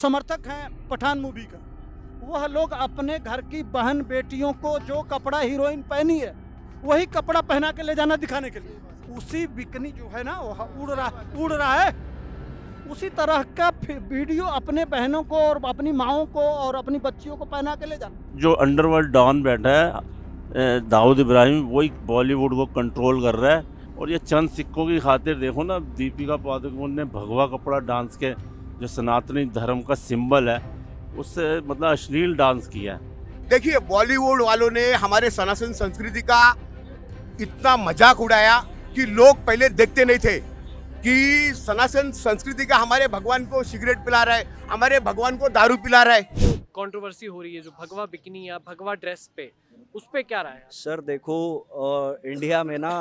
समर्थक हैं पठान मूवी का, वह लोग अपने घर की बहन बेटियों को जो कपड़ा हीरोइन पहनी है वही कपड़ा पहना के ले जाना दिखाने के लिए, उसी बिकनी जो है ना वह उड़ रहा है। उसी तरह का वीडियो अपने बहनों को और अपनी माओं को और अपनी बच्चियों को पहना के ले जाना। जो अंडरवर्ल्ड डॉन बैठा है दाऊद इब्राहिम, वही बॉलीवुड को कंट्रोल कर रहा है। और ये चंद सिक्कों की खातिर देखो ना, दीपिका पादुकोण ने भगवा कपड़ा डांस के जो सनातनी धर्म का सिंबल है उससे मतलब अश्लील डांस किया है। देखिए, बॉलीवुड वालों ने हमारे सनातन संस्कृति का इतना मजाक उड़ाया कि लोग पहले देखते नहीं थे कि सनातन संस्कृति का हमारे भगवान को सिगरेट पिला रहा है, हमारे भगवान को दारू पिला रहा है। कंट्रोवर्सी हो रही है जो भगवा बिकनी या भगवा ड्रेस पे, उस पे क्या राय है? सर देखो, इंडिया में ना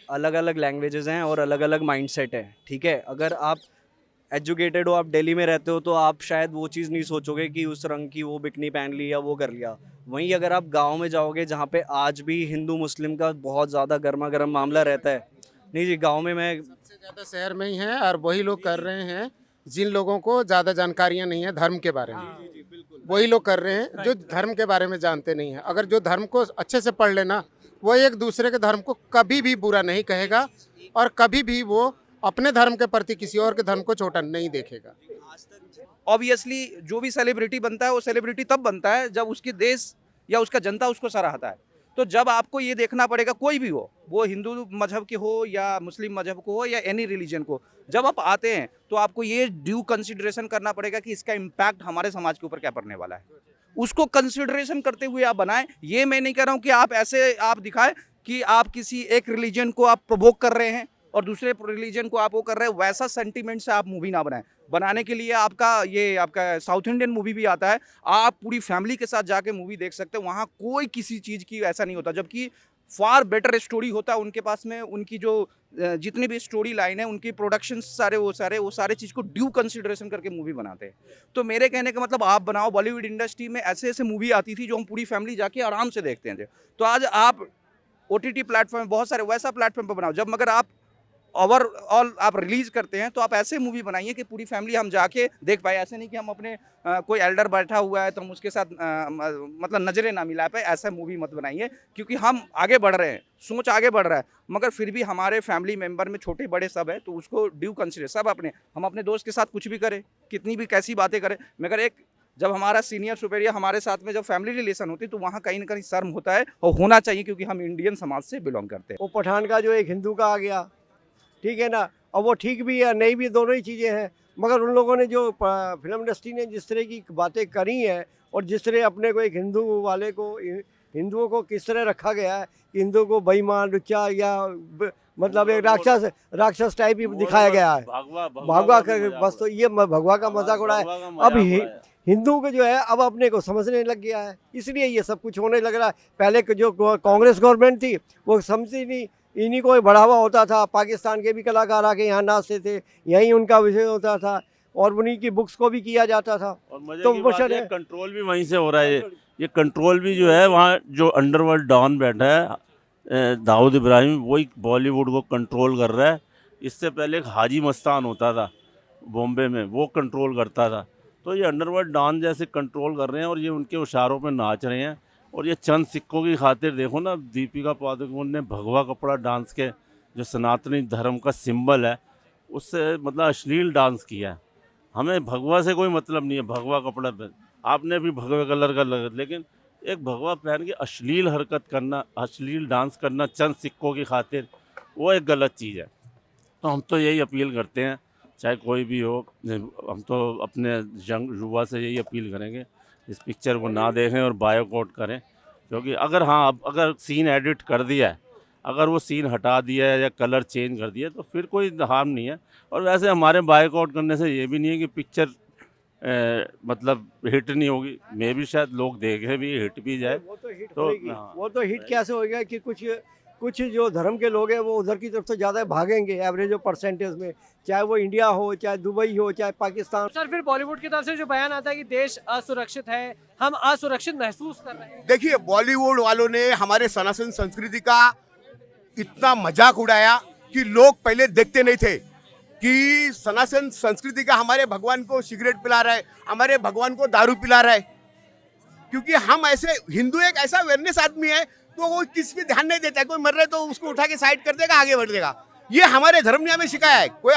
अलग अलग लैंग्वेजेस हैं और अलग अलग माइंडसेट है, ठीक है। अगर आप एजुकेटेड हो, आप दिल्ली में रहते हो, तो आप शायद वो चीज़ नहीं सोचोगे कि उस रंग की वो बिकनी पहन ली या वो कर लिया। वहीं अगर आप गांव में जाओगे जहाँ पे आज भी हिंदू मुस्लिम का बहुत ज़्यादा गर्मा गर्म मामला रहता है, नहीं जी, गांव में मैं सबसे ज़्यादा शहर में ही है और वही लोग कर रहे हैं जिन लोगों को ज़्यादा जानकारियाँ नहीं है धर्म के बारे में। वही लोग कर रहे हैं जो धर्म के बारे में जानते नहीं हैं। अगर जो धर्म को अच्छे से पढ़ लेना, वो एक दूसरे के धर्म को कभी भी बुरा नहीं कहेगा और कभी भी वो अपने धर्म के प्रति किसी और के धर्म को छोटा नहीं देखेगा। ऑब्वियसली जो भी सेलिब्रिटी बनता है वो सेलिब्रिटी तब बनता है जब उसकी देश या उसका जनता उसको सराहता है। तो जब आपको ये देखना पड़ेगा, कोई भी हो, वो हिंदू मजहब के हो या मुस्लिम मजहब को हो या एनी रिलीजन को, जब आप आते हैं तो आपको ये ड्यू कंसिडरेशन करना पड़ेगा कि इसका इम्पैक्ट हमारे समाज के ऊपर क्या पड़ने वाला है। उसको कंसिडरेशन करते हुए आप बनाएं। ये मैं नहीं कह रहा हूँ कि आप ऐसे आप दिखाएं कि आप किसी एक रिलीजन को आप प्रोवोक कर रहे हैं और दूसरे रिलीजन को आप वो कर रहे हैं। वैसा सेंटीमेंट से आप मूवी ना बनाएं। बनाने के लिए आपका साउथ इंडियन मूवी भी आता है, आप पूरी फैमिली के साथ जाके मूवी देख सकते हैं। वहाँ कोई किसी चीज़ की ऐसा नहीं होता, जबकि फार बेटर स्टोरी होता है उनके पास में। उनकी जो जितनी भी स्टोरी लाइन है, उनकी प्रोडक्शन वो सारे चीज़ को ड्यू कंसिडरेशन करके मूवी बनाते हैं। तो मेरे कहने का मतलब, आप बनाओ। बॉलीवुड इंडस्ट्री में ऐसे ऐसे मूवी आती थी जो हम पूरी फैमिली जाके आराम से देखते हैं। तो आज आप OTT प्लेटफॉर्म, बहुत सारे वैसा प्लेटफॉर्म पर बनाओ। जब मगर आप ओवरऑल आप रिलीज करते हैं तो आप ऐसे मूवी बनाइए कि पूरी फैमिली हम जाके देख पाए। ऐसे नहीं कि हम अपने कोई एल्डर बैठा हुआ है तो हम उसके साथ मतलब नज़रें ना मिला पाए। ऐसा मूवी मत बनाइए, क्योंकि हम आगे बढ़ रहे हैं, सोच आगे बढ़ रहा है, मगर फिर भी हमारे फैमिली मेम्बर में छोटे बड़े सब है, तो उसको ड्यू कंसिडर सब हम अपने दोस्त के साथ कुछ भी करें, कितनी भी कैसी बातें करें, मगर एक जब हमारा सीनियर सुपेरियर हमारे साथ में जब फैमिली रिलेशन होती है तो वहाँ कहीं ना कहीं शर्म होता है और होना चाहिए, क्योंकि हम इंडियन समाज से बिलोंग करते हैं। वो पठान का जो एक हिंदू का आ गया, ठीक है ना, और वो ठीक भी है, नहीं भी, दोनों ही चीज़ें हैं। मगर उन लोगों ने जो फिल्म इंडस्ट्री ने जिस तरह की बातें करी हैं और जिस तरह अपने को एक हिंदू वाले को, हिंदुओं को किस तरह रखा गया है, हिंदू को बेईमान, लुच्चा या मतलब एक राक्षस टाइप ही दिखाया गया है। भगवा का बस, तो ये भगवा का मजाक उड़ाया। अब हिंदू को जो है अब अपने को समझने लग गया है, इसलिए ये सब कुछ होने लग रहा है। पहले जो कांग्रेस गवर्नमेंट थी वो समझती नहीं, इन्हीं को बढ़ावा होता था। पाकिस्तान के भी कलाकार आके यहाँ नाचते थे, यहीं उनका विषय होता था और उन्हीं की बुक्स को भी किया जाता था। तो कंट्रोल भी वहीं से हो रहा है। ये कंट्रोल भी जो है, वहाँ जो अंडरवर्ल्ड डॉन बैठा है दाऊद इब्राहिम, वही बॉलीवुड को कंट्रोल कर रहा है। इससे पहले एक हाजी मस्तान होता था बॉम्बे में, वो कंट्रोल करता था। तो ये अंडरवर्ल्ड डॉन जैसे कंट्रोल कर रहे हैं और ये उनके इशारों पे नाच रहे हैं। और ये चंद सिक्कों की खातिर देखो ना, दीपिका पादुकोण ने भगवा कपड़ा डांस के जो सनातनी धर्म का सिंबल है उससे मतलब अश्लील डांस किया है। हमें भगवा से कोई मतलब नहीं है, भगवा कपड़ा पहन, आपने भी भगवे कलर का लगा, लेकिन एक भगवा पहन के अश्लील हरकत करना, अश्लील डांस करना चंद सिक्कों की खातिर, वो एक गलत चीज़ है। तो हम तो यही अपील करते हैं, चाहे कोई भी हो, हम तो अपने यंग युवा से यही अपील करेंगे, इस पिक्चर को ना देखें और बायकॉट करें। क्योंकि अगर सीन एडिट कर दिया है, अगर वो सीन हटा दिया है या कलर चेंज कर दिया है, तो फिर कोई हार्म नहीं है। और वैसे हमारे बायकॉट करने से ये भी नहीं है कि पिक्चर मतलब हिट नहीं होगी। मे भी शायद लोग देखें भी, हिट भी जाए। वो तो हिट तो होगी। हाँ। वो तो हिट कैसे होएगा कि कुछ जो धर्म के लोग हैं वो उधर की तरफ तो ज़्यादा भागेंगे एवरेज परसेंटेज में, चाहे वो इंडिया हो, चाहे दुबई हो, चाहे पाकिस्तान। सर, फिर बॉलीवुड की तरफ से जो बयान आता है कि देश असुरक्षित है, हम असुरक्षित महसूस कर रहे हैं। देखिए, बॉलीवुड वालों ने हमारे सनातन संस्कृति का इतना मजाक उड़ाया कि लोग पहले देखते नहीं थे कि सनातन संस्कृति का हमारे भगवान को सिगरेट पिला रहा है, हमारे भगवान को दारू पिला रहा है। क्योंकि हम ऐसे हिंदू एक ऐसा अवेयरनेस आदमी है तो वो किस पे ध्यान नहीं देता है। कोई मर रहा है तो उसको उठा के साइड कर देगा, आगे बढ़ देगा। ये हमारे धर्म ने हमें सिखाया है। कोई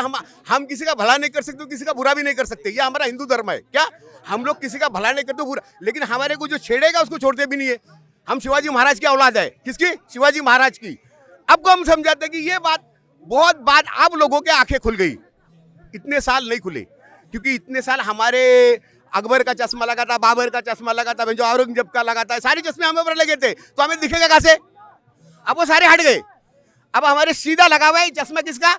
हम किसी का भला नहीं कर सकते, किसी का बुरा भी नहीं कर सकते। ये हमारा हिंदू धर्म है। क्या हम लोग किसी का भला नहीं करते बुरा, लेकिन हमारे को जो छेड़ेगा उसको छोड़ते भी नहीं है। हम शिवाजी महाराज की औलाद है। किसकी? शिवाजी महाराज की। अब को हम समझाते हैं कि ये बात बहुत बात आप लोगों के आंखें खुल गई। इतने साल नहीं खुले, क्योंकि इतने साल हमारे अकबर का चश्मा लगा था, बाबर का चश्मा लगा था, जो औरंगजेब का लगा था, सारे चश्मे हमें ऊपर लगे थे, तो हमें दिखेगा कहां से? अब वो सारे हट गए। अब हमारे सीधा लगा हुआ है चश्मा, किसका?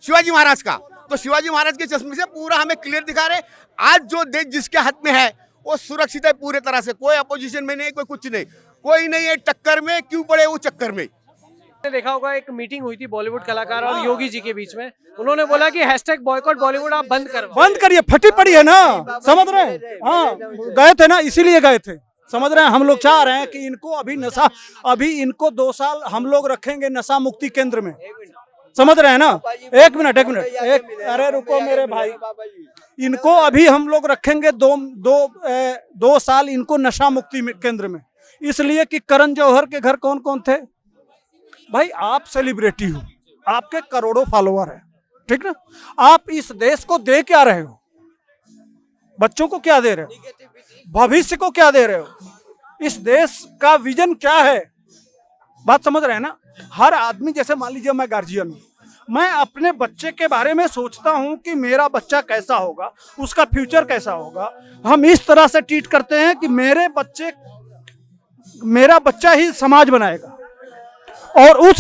शिवाजी महाराज का। तो शिवाजी महाराज के चश्मे से पूरा हमें क्लियर दिखा रहे। आज जो देश जिसके हाथ में है वो सुरक्षित है पूरे तरह से। कोई अपोजिशन में नहीं, कोई कुछ नहीं, कोई नहीं है टक्कर में। क्यों पड़े वो चक्कर में? आपने देखा होगा एक मीटिंग हुई थी बॉलीवुड कलाकार और योगी जी के बीच में। उन्होंने बोला कि हैशटैग बॉयकॉट बॉलीवुड आप बंद करिए। फटी पड़ी है ना, समझ रहे हैं? हाँ, गए थे ना, इसीलिए गए थे। समझ रहे हैं? हम लोग चाह रहे हैं कि इनको अभी इनको 2 साल हम लोग रखेंगे नशा मुक्ति केंद्र में। समझ रहे हैं ना? एक मिनट अरे रुको मेरे भाई, इनको अभी हम लोग रखेंगे 2 साल इनको नशा मुक्ति केंद्र में। इसलिए कि करण जौहर के घर कौन कौन थे भाई? आप सेलिब्रिटी हो, आपके करोड़ों फॉलोअर हैं, ठीक ना? आप इस देश को दे क्या रहे हो? बच्चों को क्या दे रहे हो? भविष्य को क्या दे रहे हो? इस देश का विजन क्या है? बात समझ रहे हैं ना? हर आदमी, जैसे मान लीजिए मैं गार्जियन हूं, मैं अपने बच्चे के बारे में सोचता हूं कि मेरा बच्चा कैसा होगा, उसका फ्यूचर कैसा होगा। हम इस तरह से ट्रीट करते हैं कि मेरा बच्चा ही समाज बनाएगा और वह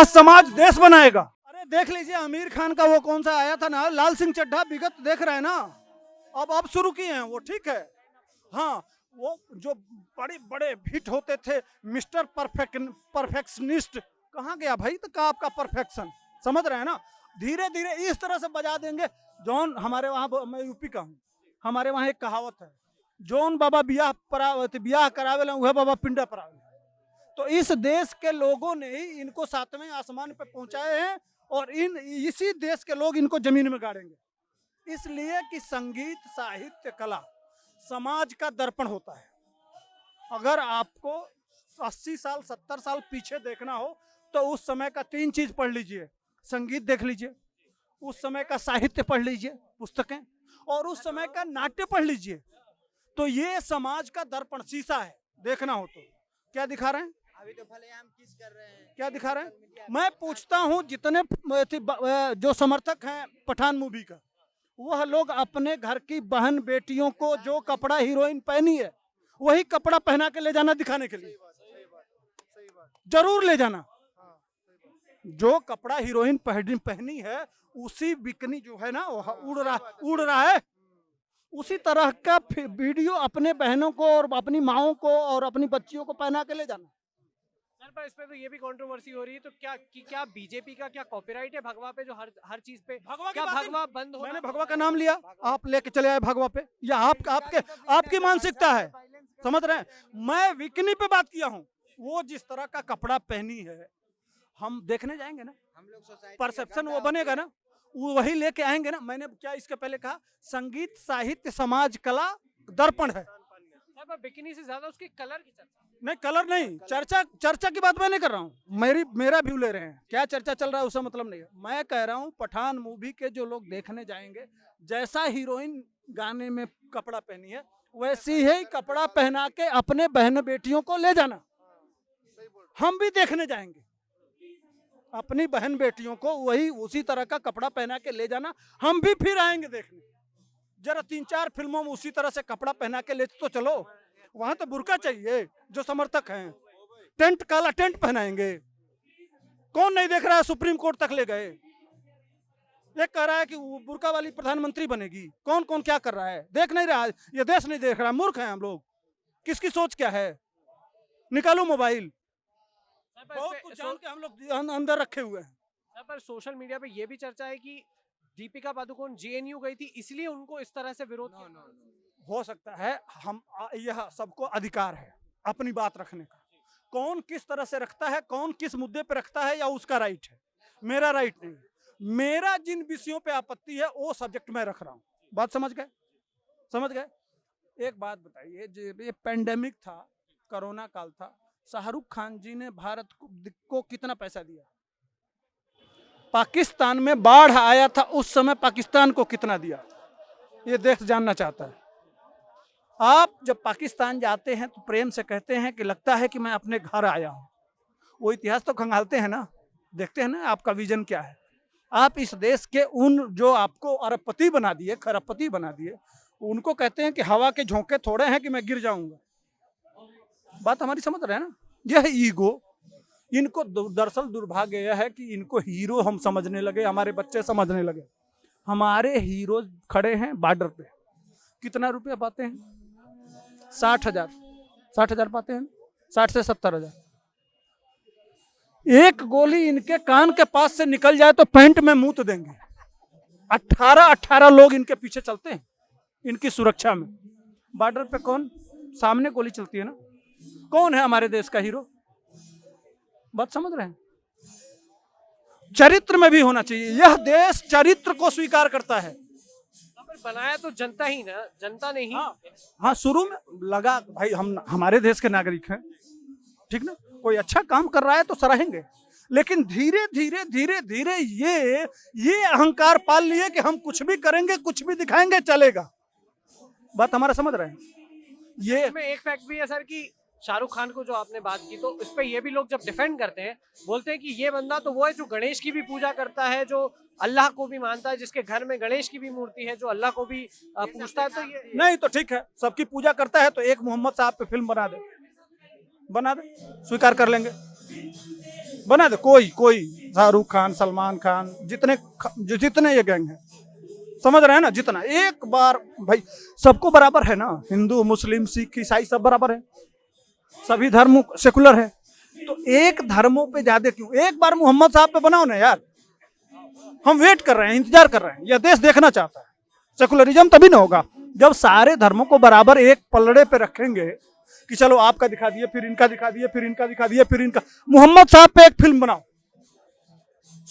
समाज देश बनाएगा। अरे देख लीजिए आमिर खान का वो कौन सा आया था ना, लाल सिंह चड्ढा, विगत देख रहे हैं ना। अब शुरू किए हैं वो, ठीक है। हाँ, वो जो बड़े बड़े हिट होते थे, मिस्टर परफेक्शनिस्ट, कहाँ गया भाई तो का आपका परफेक्शन? समझ रहे हैं ना? धीरे धीरे इस तरह से बजा देंगे। जौन हमारे वहाँ, मैं यूपी का हूँ, हमारे वहाँ एक कहावत है, जौन बाबा बियाह करावे वह बाबा पिंडा परावे। तो इस देश के लोगों ने ही इनको 7वें आसमान पे पहुंचाए हैं और इसी देश के लोग इनको जमीन में गाड़ेंगे। इसलिए कि संगीत, साहित्य, कला समाज का दर्पण होता है। अगर आपको 80 साल 70 साल पीछे देखना हो तो उस समय का 3 चीज पढ़ लीजिए। संगीत देख लीजिए, उस समय का साहित्य पढ़ लीजिए, पुस्तकें, और उस समय का नाट्य पढ़ लीजिए। तो ये समाज का दर्पण, शीशा है। देखना हो तो क्या दिखा रहे हैं? अभी तो भले हम किस कर रहे हैं, क्या दिखा रहे हैं? मैं पूछता हूं, जितने जो समर्थक हैं पठान मूवी का, वह लोग अपने घर की बहन बेटियों को जो कपड़ा हीरोइन पहनी है वही कपड़ा पहना के ले जाना दिखाने के लिए। जरूर ले जाना। जो कपड़ा हीरोइन पहनी है उसी बिकनी जो है ना उड़ रहा है, उसी तरह का वीडियो अपने बहनों को और अपनी माओं को और अपनी बच्चियों को पहना के ले जाना। सर, पर इस पे तो ये भी कंट्रोवर्सी हो रही है, तो क्या बीजेपी का क्या कॉपीराइट है भगवा पे, जो हर चीज पे क्या भगवा बंद हो? मैंने भगवा का नाम लिया, आप लेके चले आए भगवा पे, या आपकी मानसिकता है? समझ रहे हैं? मैं विकनी पे बात किया हूँ। वो जिस तरह का कपड़ा पहनी है, हम देखने जाएंगे ना, हम लोग परसेप्शन वो बनेगा ना, वो वही लेके आएंगे ना। मैंने क्या इसके पहले कहा? संगीत, साहित्य, समाज, कला दर्पण है। पर बिकिनी से ज्यादा उसके कलर की चर्चा नहीं, कलर नहीं, चर्चा की बात मैं नहीं कर रहा हूँ। मेरा व्यू ले रहे हैं। क्या चर्चा चल रहा है उससे मतलब नहीं है। मैं कह रहा हूँ पठान मूवी के जो लोग देखने जाएंगे, जैसा हीरोइन गाने में कपड़ा पहनी है वैसी ही कपड़ा पहना के अपने बहन बेटियों को ले जाना। हम भी देखने जाएंगे, अपनी बहन बेटियों को वही उसी तरह का कपड़ा पहना के ले जाना। हम भी फिर आएंगे देखने। जरा 3-4 फिल्मों में उसी तरह से कपड़ा पहना के ले तो चलो। वहां तो बुर्का चाहिए। जो समर्थक हैं, टेंट, काला टेंट पहनाएंगे। कौन नहीं देख रहा है? सुप्रीम कोर्ट तक ले गए। एक कह रहा है कि बुर्का वाली प्रधानमंत्री बनेगी। कौन कौन क्या कर रहा है? देख नहीं रहा, ये देश नहीं देख रहा। मूर्ख हैं हम लोग। किसकी सोच क्या है? निकालो मोबाइल। बहुत कुछ जान के हम लोग अंदर रखे हुए हैं। पर सोशल मीडिया पे ये भी चर्चा है कि दीपिका पादुकोण जेएनयू गई थी, इसलिए उनको इस तरह से विरोध हो सकता है। यह सबको अधिकार है अपनी बात रखने का। कौन किस तरह से रखता है, कौन किस मुद्दे पे रखता है, या उसका राइट है, मेरा राइट नहीं। मेरा जिन विषयों पे आपत्ति है वो सब्जेक्ट मैं रख रहा हूँ। बात समझ गए? समझ गए? एक बात बताइए, ये पेंडेमिक था, कोरोना काल था, शाहरुख खान जी ने भारत को कितना पैसा दिया? पाकिस्तान में बाढ़ आया था उस समय पाकिस्तान को कितना दिया? ये देश जानना चाहता है। आप जब पाकिस्तान जाते हैं तो प्रेम से कहते हैं कि लगता है कि मैं अपने घर आया हूं। वो इतिहास तो खंगालते हैं ना, देखते हैं ना आपका विजन क्या है। आप इस देश के उन जो आपको अरबपति बना दिए, खरबपति बना दिए, उनको कहते हैं कि हवा के झोंके थोड़े हैं कि मैं गिर जाऊंगा। बात हमारी समझ रहे हैं ना? यह ईगो, इनको दरअसल दुर्भाग्य यह है कि इनको हीरो हम समझने लगे, हमारे बच्चे समझने लगे। हमारे हीरो खड़े हैं बॉर्डर पे, कितना रुपया पाते हैं? 60,000, 60,000 पाते हैं, 60 से 70,000। एक गोली इनके कान के पास से निकल जाए तो पैंट में मूत देंगे। 18 लोग इनके पीछे चलते हैं इनकी सुरक्षा में। बॉर्डर पे कौन? सामने गोली चलती है ना, कौन है हमारे देश का हीरो? बात समझ रहे हैं? चरित्र में भी होना चाहिए। यह देश चरित्र को स्वीकार करता है। बनाया तो जनता ही ना, जनता ने ही। हाँ, शुरू में लगा भाई हम हमारे देश के नागरिक हैं, ठीक ना, कोई अच्छा काम कर रहा है तो सराहेंगे, लेकिन धीरे धीरे धीरे धीरे ये अहंकार पाल लिए कि हम कुछ भी करेंगे, कुछ भी दिखाएंगे, चलेगा। बात हमारा समझ रहे हैं? ये इसमें एक फैक्ट भी है सर कि शाहरुख खान को जो आपने बात की, तो इस पे ये भी लोग जब डिफेंड करते हैं, बोलते हैं कि ये बंदा तो वो है जो गणेश की भी पूजा करता है, जो अल्लाह को भी मानता है, जिसके घर में गणेश की भी मूर्ति है, जो अल्लाह को भी पूजता है। तो ये नहीं तो ठीक है, सबकी पूजा करता है तो एक मोहम्मद साहब पे फिल्म बना दे, स्वीकार कर लेंगे, बना दे। कोई शाहरुख खान, सलमान खान, जितने ये गैंग हैं, समझ रहे हैं ना, जितना एक बार भाई सबको बराबर है ना, हिंदू मुस्लिम सिख ईसाई सब बराबर है, सभी धर्म सेकुलर है, तो एक धर्मों पे ज्यादा क्यों? एक बार मोहम्मद साहब पे बनाओ ना यार। हम वेट कर रहे हैं, इंतजार कर रहे हैं, यह देश देखना चाहता है। सेकुलरिज्म तभी ना होगा जब सारे धर्मों को बराबर एक पलड़े पे रखेंगे कि चलो आपका दिखा दिए, फिर इनका दिखा दिए, फिर इनका दिखा दिए, फिर इनका। मोहम्मद साहब पे एक फिल्म बनाओ,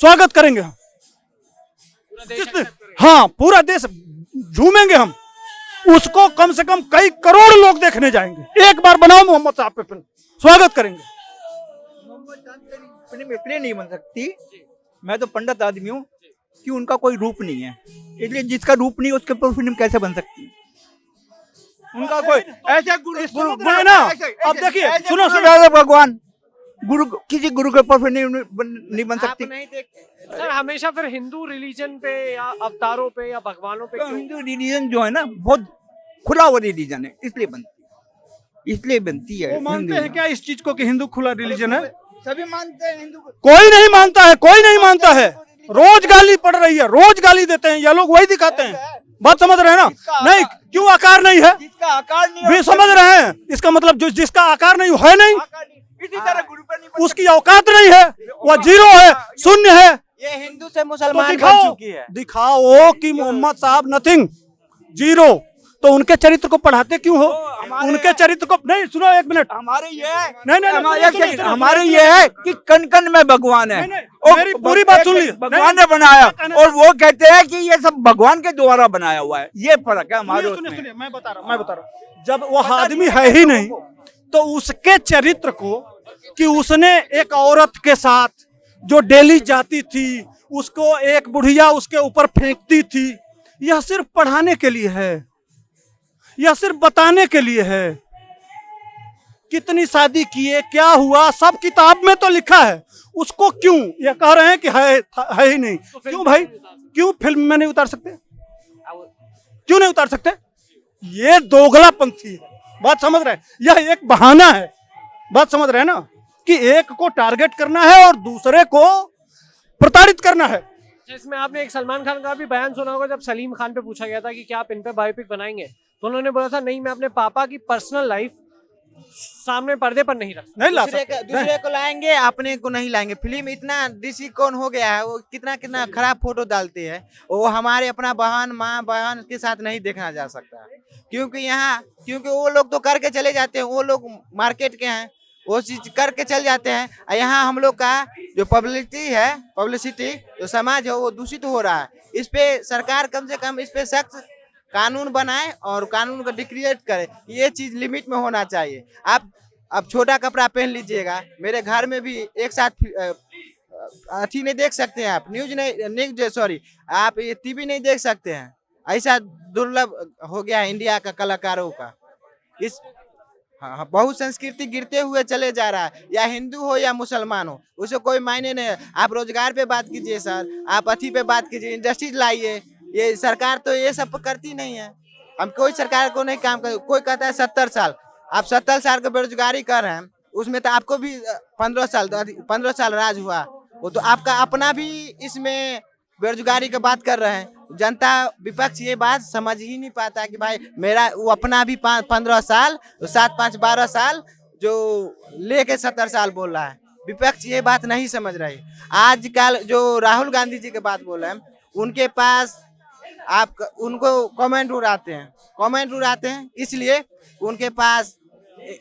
स्वागत करेंगे हम। हाँ, पूरा देश झूमेंगे हम, उसको कम से कम कई करोड़ लोग देखने जाएंगे। एक बार बनाओ मोहम्मद साहब पे फिल्म, स्वागत करेंगे। फिल्म इसलिए नहीं बन सकती, मैं तो पंडित आदमी हूँ, कि उनका कोई रूप नहीं है, इसलिए जिसका रूप नहीं उसके ऊपर फिल्म कैसे बन सकती है? उनका कोई ऐसे गुरु है ना। अब देखिए, सुनो भगवान गुरु, किसी गुरु के ऊपर फिल्म नहीं बन सकती। सर हमेशा फिर हिंदू रिलीजन पे या अवतारों पे या भगवानों पे तो हिंदू रिलीजन जो है ना बहुत खुला हुआ रिलीजन है, इसलिए बनती है। वो मानते हैं क्या इस चीज को कि हिंदू खुला रिलीजन है? सभी मानते हैं हिंदू। कोई नहीं मानता है, कोई नहीं मानता है। रोज गाली पड़ रही है, रोज गाली देते हैं ये लोग, वही दिखाते हैं। बात समझ रहे हैं ना? नहीं, क्यों आकार नहीं है? जिसका आकार नहीं भी समझ रहे हैं, इसका मतलब जो जिसका आकार नहीं है नहीं, इसी तरह गुरु पर नहीं उसकी औकात नहीं है, वह जीरो है, शून्य है। ये हिंदू से मुसलमान तो बन चुकी है। दिखाओ कि मोहम्मद साहब नथिंग, जीरो, तो उनके चरित्र को पढ़ाते क्यों हो? उनके चरित्र को नहीं, सुनो एक मिनट। हमारे ये नहीं, हमारे ये है कि कण कण में भगवान है। मेरी पूरी बात सुन ली। भगवान ने बनाया और वो कहते हैं कि ये सब भगवान के द्वारा बनाया हुआ है। ये फर्क है हमारे उसमें। मैं बता रहा हूँ, जब वो आदमी है ही नहीं तो उसके चरित्र को, कि उसने एक औरत के साथ जो डेली जाती थी, उसको एक बुढ़िया उसके ऊपर फेंकती थी, यह सिर्फ पढ़ाने के लिए है, यह सिर्फ बताने के लिए है। कितनी शादी किए, क्या हुआ, सब किताब में तो लिखा है। उसको क्यों ये कह रहे हैं कि है ही नहीं? क्यों भाई, क्यों फिल्म में नहीं उतार सकते? क्यों नहीं उतार सकते? ये दोगलापंथी है। बात समझ रहे हैं? यह एक बहाना है। बात समझ रहे हैं ना, कि एक को टारगेट करना है और दूसरे को प्रताड़ित करना है। जिसमें आपने एक सलमान खान का भी बयान सुना होगा, जब सलीम खान पे पूछा गया था कि क्या आप इन पे बायोपिक बनाएंगे, तो उन्होंने बोला था नहीं, मैं अपने पापा की पर्सनल लाइफ सामने पर्दे पर नहीं ला सकते। दूसरे को लाएंगे, अपने को नहीं लाएंगे। फिल्म इतना डीसी कौन हो गया है, वो कितना खराब फोटो डालते हैं। वो हमारे अपना बहन माँ बहन के साथ नहीं देखना जा सकता, क्योंकि वो लोग तो करके चले जाते हैं, वो लोग मार्केट के हैं, वो चीज करके चल जाते हैं। और यहाँ हम लोग का जो पब्लिसिटी जो समाज है वो दूषित हो रहा है। इस पे सरकार कम से कम इस पे सख्त कानून बनाए और कानून को डिक्रिएट करे। ये चीज लिमिट में होना चाहिए। आप अब छोटा कपड़ा पहन लीजिएगा, मेरे घर में भी एक साथ अथी नहीं देख सकते हैं आप, आप ये टीवी नहीं देख सकते हैं। ऐसा दुर्लभ हो गया है इंडिया का कलाकारों का। इस हाँ, बहुत संस्कृति गिरते हुए चले जा रहा है, या हिंदू हो या मुसलमान हो, उसे कोई मायने नहीं है। आप रोजगार पे बात कीजिए सर, आप अथी पे बात कीजिए, इंडस्ट्रीज लाइए। ये सरकार तो ये सब करती नहीं है। हम कोई सरकार को नहीं काम कर, कोई कहता है 70 साल, आप 70 साल का बेरोजगारी कर रहे हैं, उसमें तो आपको भी 15 साल राज हुआ, वो तो आपका अपना भी इसमें बेरोजगारी का बात कर रहे हैं। जनता विपक्ष ये बात समझ ही नहीं पाता कि भाई मेरा वो अपना भी 15 साल, 7 5 12 साल जो लेके 70 साल बोल रहा है। विपक्ष ये बात नहीं समझ रही। आजकल जो राहुल गांधी जी की बात बोल रहे हैं, उनके पास आप उनको कमेंट उड़ाते हैं इसलिए उनके पास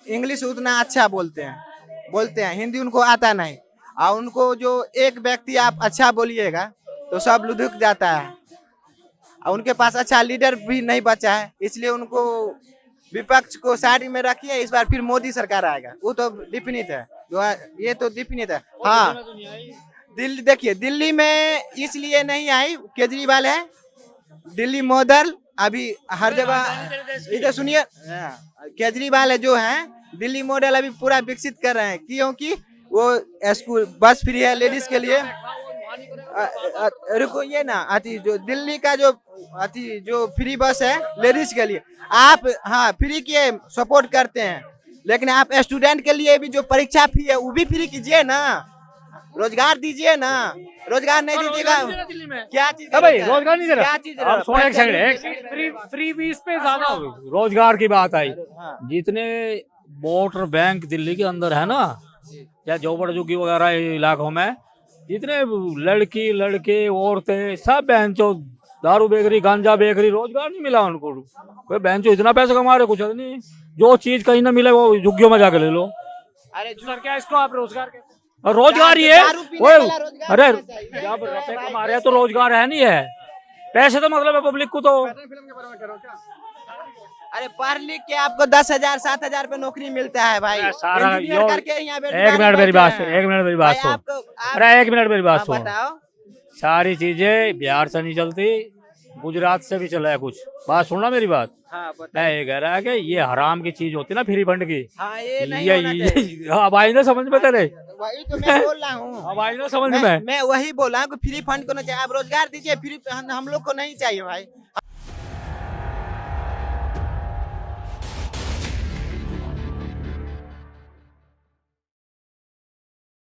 इंग्लिश उतना अच्छा बोलते हैं, हिंदी उनको आता नहीं। और उनको जो एक व्यक्ति आप अच्छा बोलिएगा तो सब लुढ़क जाता है, और उनके पास अच्छा लीडर भी नहीं बचा है, इसलिए उनको विपक्ष को साइड में रखिए। इस बार फिर मोदी सरकार आएगा, वो तो डिफिनिट है, ये तो डिफिनिट है। हाँ, दिल्ली देखिए, दिल्ली में इसलिए नहीं आई, केजरीवाल है, दिल्ली मॉडल अभी हर जगह। इधर सुनिए, केजरीवाल है जो है दिल्ली मॉडल अभी पूरा विकसित कर रहे हैं, क्योंकि वो स्कूल बस फ्री है लेडीज के लिए। रुको ये ना, अति जो दिल्ली का जो फ्री बस है लेडीज के लिए, आप हाँ फ्री के सपोर्ट करते हैं, लेकिन आप स्टूडेंट के लिए भी जो परीक्षा फी है वो भी फ्री कीजिए ना, रोजगार दीजिए ना। रोजगार नहीं दीजिएगा क्या चीज भाई, रोजगार नहीं दे रहा। आप सुनो एक सेकंड, फ्री फीस पे ज्यादा रोजगार की बात आई। जितने वोटर बैंक दिल्ली के अंदर है ना, या झोपड़ झुग्गी वगैरह इलाकों में, जितने लड़की लड़के औरतें सब बेंचो दारू बेकरी गांजा बेकरी, रोजगार नहीं मिला उनको। कोई बेंचो इतना पैसा कमा रहे, कुछ नहीं, जो चीज कहीं ना मिले वो झुग्गियों में जाके ले लो। अरे सर, क्या इसको आप रोजगार कहते हैं? रोजगार ये अरे जब रुपए कमा रहे हैं तो रोजगार है नहीं है, पैसे तो मतलब है पब्लिक को। तो अरे पढ़ लिख के आपको 10,000 7,000 पे नौकरी मिलता है भाई। सारा करके यहाँ एक मिनट मेरी बात सुन, अरे एक मिनट मेरी बात सुन। सारी चीजें बिहार से नहीं चलती, गुजरात से भी चला है कुछ। बात सुनना मेरी बात। हाँ, मैं ये कह रहा है कि ये हराम की चीज होती है ना, फ्री फंड की। हाँ, ये नहीं होना चाहिए। अब आई ना समझ में तेरे, वही तो मैं बोल रहा हूँ। अब आई ना समझ में। मैं वही बोल रहा हूँ कि फ्री फंड को नहीं चाहिए, आप रोजगार दीजिए, फ्री हम लोग को नहीं चाहिए भाई।